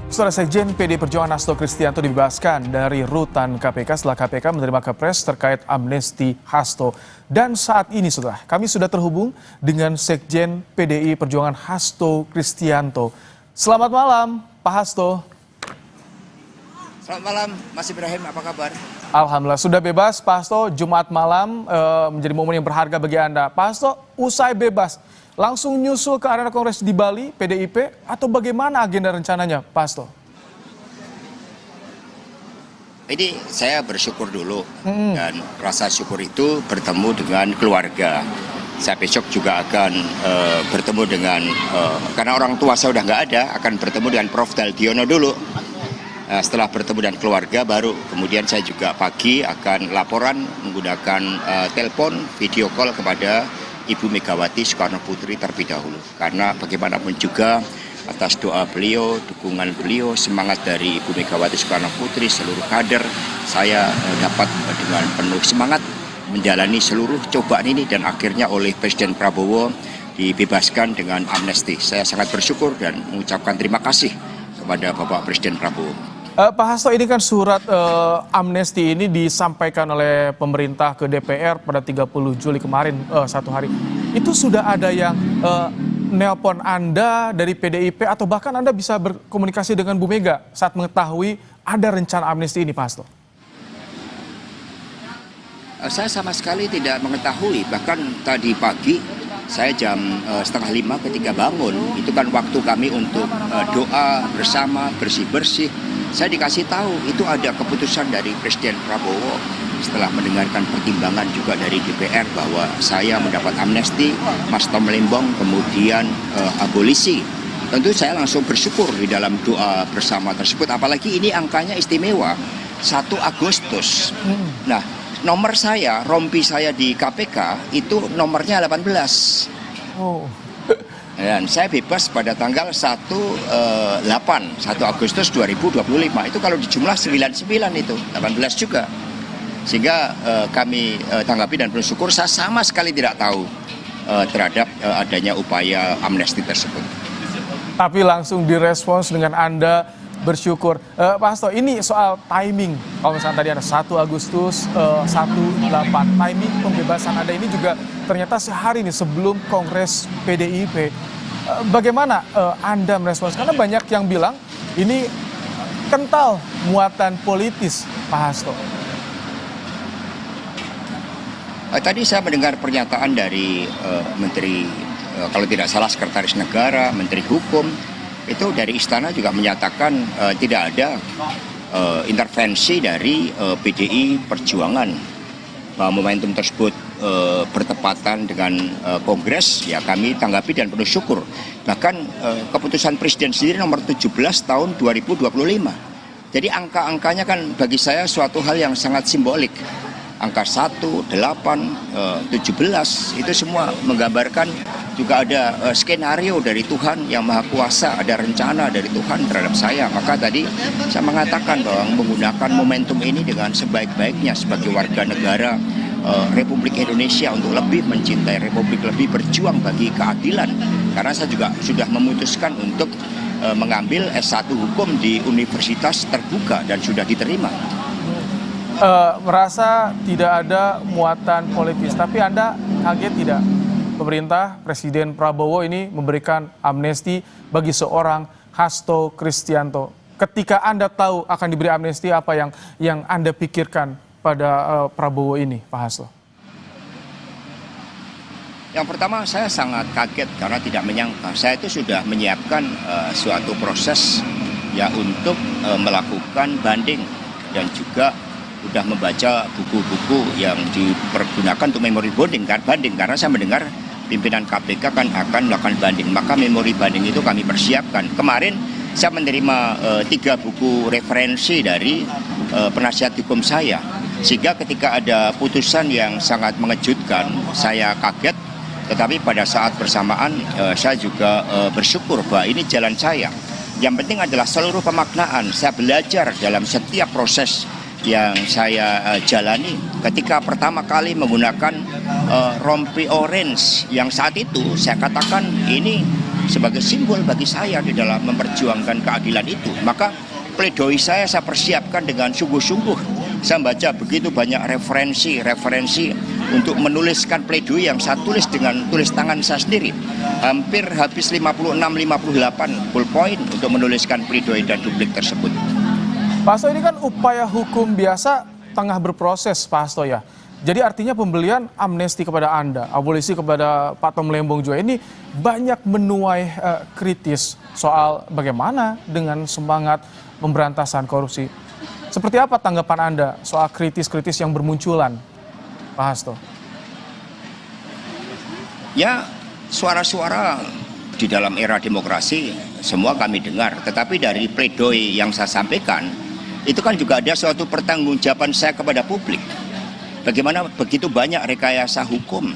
Saudara Sekjen PD Perjuangan Hasto Kristianto dibebaskan dari rutan KPK setelah KPK menerima kepres terkait amnesti Hasto. Dan saat ini saudara, kami sudah terhubung dengan Sekjen PDI Perjuangan Hasto Kristianto. Selamat malam Pak Hasto. Selamat malam Mas Ibrahim, apa kabar? Alhamdulillah sudah bebas Pak Hasto. Jumat malam menjadi momen yang berharga bagi Anda. Pak Hasto, usai bebas, langsung nyusul ke arena kongres di Bali, PDIP, atau bagaimana agenda rencananya, Pak Hasto? Ini saya bersyukur dulu, dan rasa syukur itu bertemu dengan keluarga. Saya besok juga akan bertemu dengan, karena orang tua saya udah nggak ada, akan bertemu dengan Prof. Daldiono dulu. Setelah bertemu dengan keluarga, baru kemudian saya juga pagi akan laporan menggunakan telepon, video call kepada Ibu Megawati Soekarno Putri terlebih dahulu. Karena bagaimanapun juga atas doa beliau, dukungan beliau, semangat dari Ibu Megawati Soekarno Putri, seluruh kader, saya dapat dengan penuh semangat menjalani seluruh cobaan ini dan akhirnya oleh Presiden Prabowo dibebaskan dengan amnesti. Saya sangat bersyukur dan mengucapkan terima kasih kepada Bapak Presiden Prabowo. Pak Hasto, ini kan surat amnesti ini disampaikan oleh pemerintah ke DPR pada 30 Juli kemarin, satu hari. Itu sudah ada yang nelpon Anda dari PDIP atau bahkan Anda bisa berkomunikasi dengan Bu Mega saat mengetahui ada rencana amnesti ini, Pak Hasto? Saya sama sekali tidak mengetahui, bahkan tadi pagi saya jam 4:30 ketika bangun, itu kan waktu kami untuk doa bersama, bersih-bersih. Saya dikasih tahu itu ada keputusan dari Presiden Prabowo setelah mendengarkan pertimbangan juga dari DPR bahwa saya mendapat amnesti, Mas Tom Lembong kemudian abolisi. Tentu saya langsung bersyukur di dalam doa bersama tersebut, apalagi ini angkanya istimewa, 1 Agustus. Nah, nomor saya, rompi saya di KPK itu nomornya 18. Oh. Dan saya bebas pada tanggal 1 Agustus 2025. Itu kalau dijumlah 99 itu, 18 juga. Sehingga kami tanggapi dan bersyukur, saya sama sekali tidak tahu terhadap adanya upaya amnesti tersebut. Tapi langsung direspons dengan Anda bersyukur. Pak Hasto, ini soal timing. Kalau misalnya tadi ada 1 Agustus 18, timing pembebasan Anda ini juga ternyata sehari ini sebelum Kongres PDIP. Bagaimana Anda merespons? Karena banyak yang bilang ini kental muatan politis, Pak Hasto. Tadi saya mendengar pernyataan dari Menteri, kalau tidak salah Sekretaris Negara, Menteri Hukum, itu dari istana juga menyatakan tidak ada intervensi dari PDI Perjuangan, bahwa momentum tersebut bertepatan dengan kongres. Ya kami tanggapi dan penuh syukur. Bahkan keputusan Presiden sendiri nomor 17 tahun 2025. Jadi angka-angkanya kan bagi saya suatu hal yang sangat simbolik. Angka 1, 8, 17 itu semua menggambarkan juga ada skenario dari Tuhan yang Maha Kuasa, ada rencana dari Tuhan terhadap saya. Maka tadi saya mengatakan bahwa menggunakan momentum ini dengan sebaik-baiknya sebagai warga negara Republik Indonesia untuk lebih mencintai Republik, lebih berjuang bagi keadilan. Karena saya juga sudah memutuskan untuk mengambil S1 Hukum di Universitas Terbuka dan sudah diterima. Merasa tidak ada muatan politis, tapi Anda kaget tidak? Pemerintah Presiden Prabowo ini memberikan amnesti bagi seorang Hasto Kristianto. Ketika Anda tahu akan diberi amnesti, apa yang Anda pikirkan pada Prabowo ini, Pak Hasto? Yang pertama, saya sangat kaget karena tidak menyangka. Saya itu sudah menyiapkan suatu proses ya untuk melakukan banding dan juga sudah membaca buku-buku yang dipergunakan untuk memori banding karena saya mendengar pimpinan KPK kan akan melakukan banding, maka memori banding itu kami persiapkan. Kemarin saya menerima 3 buku referensi dari penasihat hukum saya, sehingga ketika ada putusan yang sangat mengejutkan saya kaget, tetapi pada saat bersamaan saya juga bersyukur bahwa ini jalan saya. Yang penting adalah seluruh pemaknaan. Saya belajar dalam setiap proses yang saya jalani ketika pertama kali menggunakan rompi orange yang saat itu saya katakan ini sebagai simbol bagi saya di dalam memperjuangkan keadilan itu. Maka pledoi saya persiapkan dengan sungguh-sungguh. Saya baca begitu banyak referensi untuk menuliskan pledoi yang saya tulis dengan tulis tangan saya sendiri. Hampir habis 56-58 ballpoint untuk menuliskan pledoi dan duplik tersebut. Pak Hasto, ini kan upaya hukum biasa tengah berproses, Pak Hasto ya. Jadi artinya pembelian amnesti kepada Anda, abolisi kepada Pak Tom Lembong juga ini banyak menuai kritis soal bagaimana dengan semangat pemberantasan korupsi. Seperti apa tanggapan Anda soal kritis-kritis yang bermunculan, Pak Hasto? Ya, suara-suara di dalam era demokrasi semua kami dengar. Tetapi dari pledoi yang saya sampaikan, itu kan juga ada suatu pertanggungjawaban saya kepada publik. Bagaimana begitu banyak rekayasa hukum,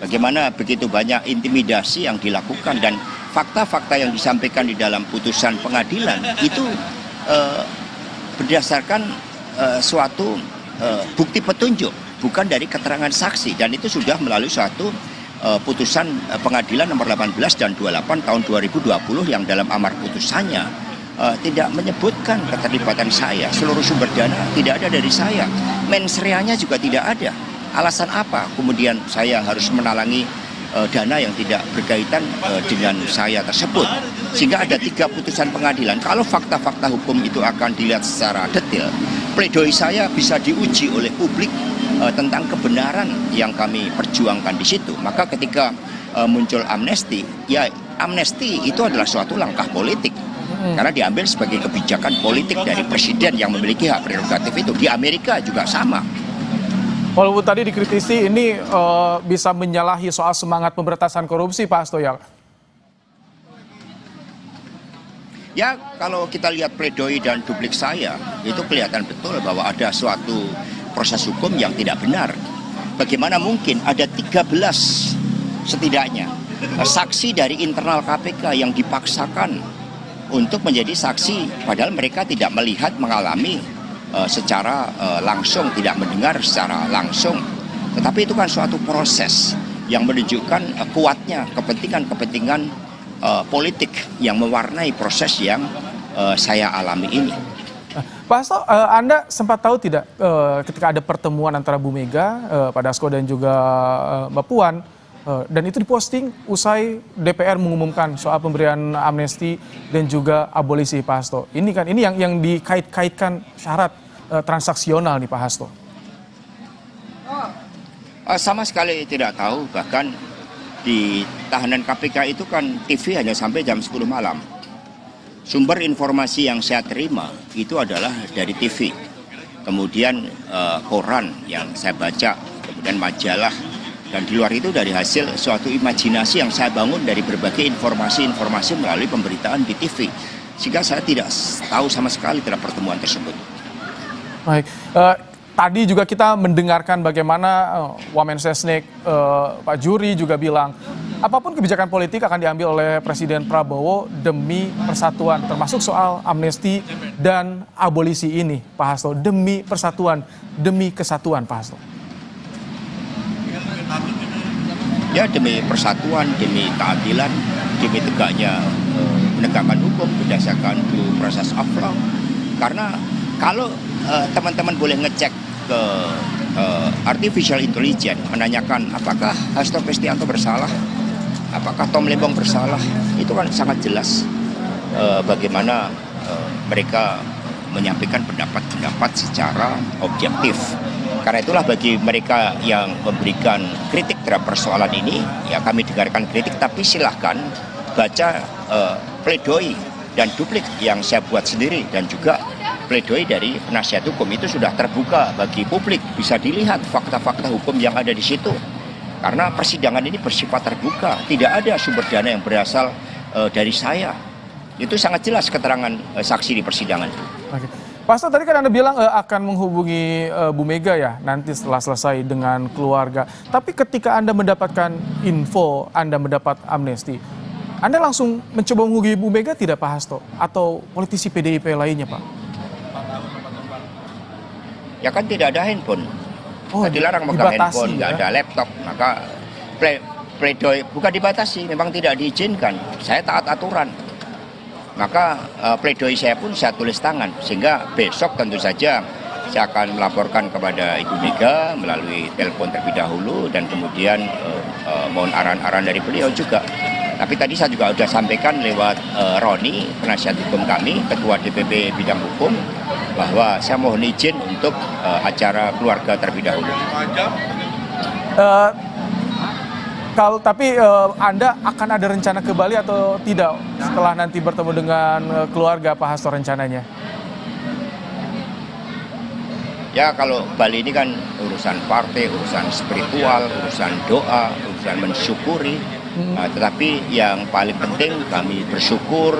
bagaimana begitu banyak intimidasi yang dilakukan, dan fakta-fakta yang disampaikan di dalam putusan pengadilan itu berdasarkan suatu bukti petunjuk, bukan dari keterangan saksi, dan itu sudah melalui suatu putusan pengadilan nomor 18 dan 28 tahun 2020 yang dalam amar putusannya tidak menyebutkan keterlibatan saya. Seluruh sumber dana tidak ada dari saya, mensreanya juga tidak ada. Alasan apa kemudian saya harus menalangi dana yang tidak berkaitan dengan saya tersebut? Sehingga ada 3 putusan pengadilan. Kalau fakta-fakta hukum itu akan dilihat secara detail, pledoi saya bisa diuji oleh publik tentang kebenaran yang kami perjuangkan di situ. Maka ketika muncul amnesti, ya amnesti itu adalah suatu langkah politik. Karena diambil sebagai kebijakan politik dari presiden yang memiliki hak prerogatif itu. Di Amerika juga sama. Walaupun tadi dikritisi ini bisa menyalahi soal semangat pemberantasan korupsi, Pak Hasto ya? Ya, kalau kita lihat pledoi dan duplik saya, itu kelihatan betul bahwa ada suatu proses hukum yang tidak benar. Bagaimana mungkin ada 13 setidaknya saksi dari internal KPK yang dipaksakan untuk menjadi saksi, padahal mereka tidak melihat, mengalami secara langsung, tidak mendengar secara langsung. Tetapi itu kan suatu proses yang menunjukkan kuatnya kepentingan-kepentingan politik yang mewarnai proses yang saya alami ini. Pak Hasto, Anda sempat tahu tidak ketika ada pertemuan antara Bu Mega, Pak Dasko dan juga Mbak Puan, dan itu diposting usai DPR mengumumkan soal pemberian amnesti dan juga abolisi, Pak Hasto. Ini kan yang dikait-kaitkan syarat transaksional nih, Pak Hasto. Sama sekali tidak tahu, bahkan di tahanan KPK itu kan TV hanya sampai jam 10 malam. Sumber informasi yang saya terima itu adalah dari TV, kemudian koran yang saya baca, kemudian majalah. Dan di luar itu dari hasil suatu imajinasi yang saya bangun dari berbagai informasi-informasi melalui pemberitaan di TV. Sehingga saya tidak tahu sama sekali terhadap pertemuan tersebut. Baik, tadi juga kita mendengarkan bagaimana Wamensesnek Pak Juri juga bilang, apapun kebijakan politik akan diambil oleh Presiden Prabowo demi persatuan, termasuk soal amnesti dan abolisi ini, Pak Hasto, demi persatuan, demi kesatuan, Pak Hasto. Ya, demi persatuan, demi keadilan, demi tegaknya penegakan hukum berdasarkan due process of law. Karena kalau teman-teman boleh ngecek ke artificial intelligence, menanyakan apakah Hasto Kristianto bersalah, apakah Tom Lembong bersalah, itu kan sangat jelas bagaimana mereka menyampaikan pendapat-pendapat secara objektif. Karena itulah bagi mereka yang memberikan kritik terhadap persoalan ini, ya kami dengarkan kritik, tapi silahkan baca pledoi dan duplik yang saya buat sendiri, dan juga pledoi dari penasihat hukum. Itu sudah terbuka bagi publik, bisa dilihat fakta-fakta hukum yang ada di situ. Karena persidangan ini bersifat terbuka, tidak ada sumber dana yang berasal dari saya. Itu sangat jelas keterangan saksi di persidangan. Oke. Pak Hasto, tadi kan Anda bilang akan menghubungi Bu Mega ya nanti setelah selesai dengan keluarga. Tapi ketika Anda mendapatkan info, Anda mendapat amnesti, Anda langsung mencoba menghubungi Bu Mega tidak, Pak Hasto? Atau politisi PDIP lainnya, Pak? Ya kan tidak ada handphone. Dilarang megang handphone, nggak ada laptop. Maka pledoi bukan dibatasi, memang tidak diizinkan. Saya taat aturan. Maka pledoi saya pun saya tulis tangan, sehingga besok tentu saja saya akan melaporkan kepada Ibu Mega melalui telepon terlebih dahulu dan kemudian mohon arahan-arahan dari beliau juga. Tapi tadi saya juga sudah sampaikan lewat Roni, penasihat hukum kami, Ketua DPP Bidang Hukum, bahwa saya mohon izin untuk acara keluarga terlebih dahulu. Tapi Anda akan ada rencana ke Bali atau tidak setelah nanti bertemu dengan keluarga Pak Hasto rencananya? Ya kalau Bali ini kan urusan partai, urusan spiritual, urusan doa, urusan mensyukuri. Tetapi yang paling penting kami bersyukur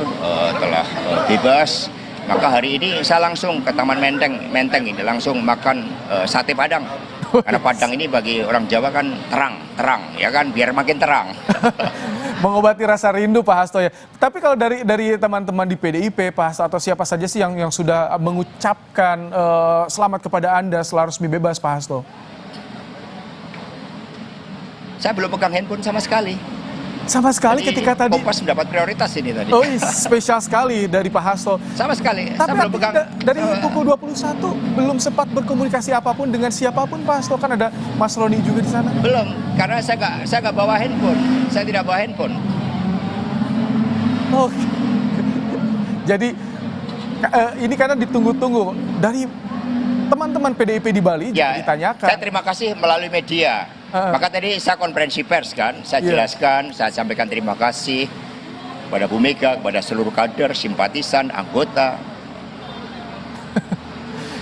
telah bebas. Maka hari ini saya langsung ke Taman Menteng ini, langsung makan sate Padang. Karena Padang ini bagi orang Jawa kan terang, ya kan, biar makin terang. Mengobati rasa rindu Pak Hasto ya. Tapi kalau dari teman-teman di PDIP, Pak Hasto atau siapa saja sih yang sudah mengucapkan selamat kepada Anda setelah resmi bebas Pak Hasto? Saya belum pegang handphone sama sekali. Sama sekali Jadi, ketika tadi. Kompas mendapat prioritas ini tadi. Oh spesial sekali dari Pak Hasto. Sama sekali. Tapi saya belum pegang. dari pukul 21 belum sempat berkomunikasi apapun dengan siapapun Pak Hasto, kan ada Mas Roni juga di sana. Belum, karena saya nggak bawa handphone. Saya tidak bawa handphone. Oh, jadi ini karena ditunggu-tunggu dari teman-teman PDIP di Bali juga ditanyakan. Saya terima kasih melalui media. Maka tadi saya konferensi pers kan, saya jelaskan, saya sampaikan terima kasih kepada Bu Mega, kepada seluruh kader, simpatisan, anggota.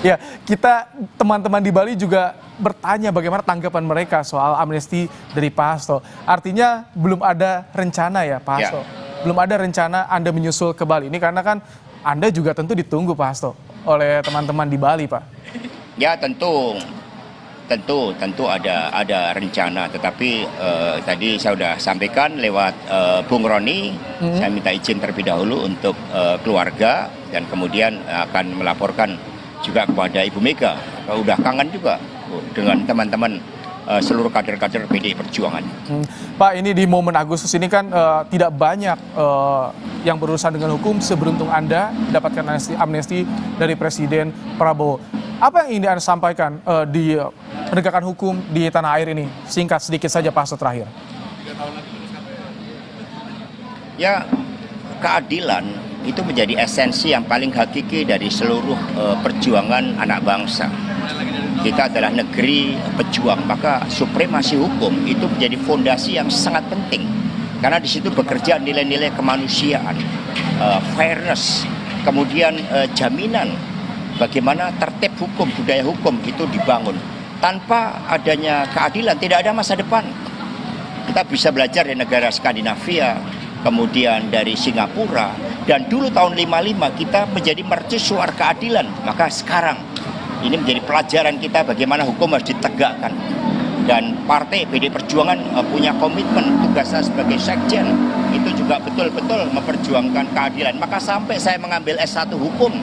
Ya, kita teman-teman di Bali juga bertanya bagaimana tanggapan mereka soal amnesti dari Pak Hasto. Artinya belum ada rencana ya Pak Hasto? Belum ada rencana Anda menyusul ke Bali. Ini karena kan Anda juga tentu ditunggu Pak Hasto oleh teman-teman di Bali Pak. Ya tentu ada rencana, tetapi tadi saya sudah sampaikan lewat Bung Roni, saya minta izin terlebih dahulu untuk keluarga dan kemudian akan melaporkan juga kepada Ibu Mega. Udah kangen juga dengan teman-teman seluruh kader-kader PDI Perjuangan. Pak, ini di momen Agustus ini kan tidak banyak yang berurusan dengan hukum seberuntung Anda mendapatkan amnesti dari Presiden Prabowo. Apa yang ingin Anda sampaikan di penegakan hukum di tanah air ini? Singkat sedikit saja Pak Hasto terakhir. Ya, keadilan itu menjadi esensi yang paling hakiki dari seluruh perjuangan anak bangsa. Kita adalah negeri pejuang, maka supremasi hukum itu menjadi fondasi yang sangat penting. Karena di situ bekerja nilai-nilai kemanusiaan, fairness, kemudian jaminan bagaimana tertib hukum, budaya hukum itu dibangun. Tanpa adanya keadilan tidak ada masa depan. Kita bisa belajar dari negara Skandinavia, kemudian dari Singapura, dan dulu tahun 55 kita menjadi mercusuar keadilan. Maka sekarang ini menjadi pelajaran kita bagaimana hukum harus ditegakkan. Dan partai PDI Perjuangan punya komitmen, tugasnya sebagai sekjen itu juga betul-betul memperjuangkan keadilan. Maka sampai saya mengambil S1 hukum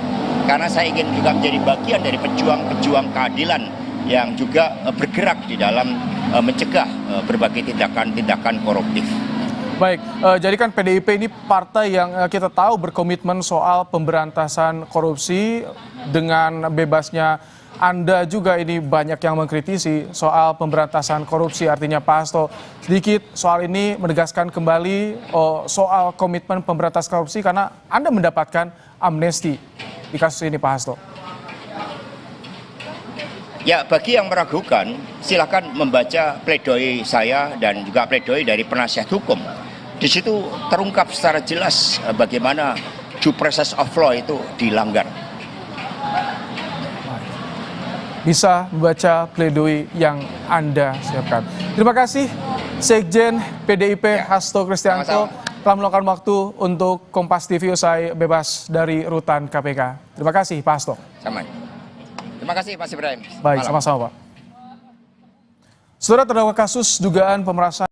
karena saya ingin juga menjadi bagian dari pejuang-pejuang keadilan yang juga bergerak di dalam mencegah berbagai tindakan-tindakan koruptif. Baik, jadi kan PDIP ini partai yang kita tahu berkomitmen soal pemberantasan korupsi. Dengan bebasnya Anda juga ini banyak yang mengkritisi soal pemberantasan korupsi. Artinya Pak Hasto sedikit soal ini menegaskan kembali soal komitmen pemberantasan korupsi karena Anda mendapatkan amnesti di kasus ini Pak Hasto. Ya, bagi yang meragukan, silakan membaca pledoi saya dan juga pledoi dari penasihat hukum. Di situ terungkap secara jelas bagaimana due process of law itu dilanggar. Bisa membaca pledoi yang Anda siapkan. Terima kasih Sekjen PDIP Hasto Kristianto telah meluangkan waktu untuk Kompas TV usai bebas dari rutan KPK. Terima kasih Pak Hasto. Sama. Terima kasih Pak Ibrahim. Baik, sama-sama Pak. Saudara, terdakwa kasus dugaan pemerasan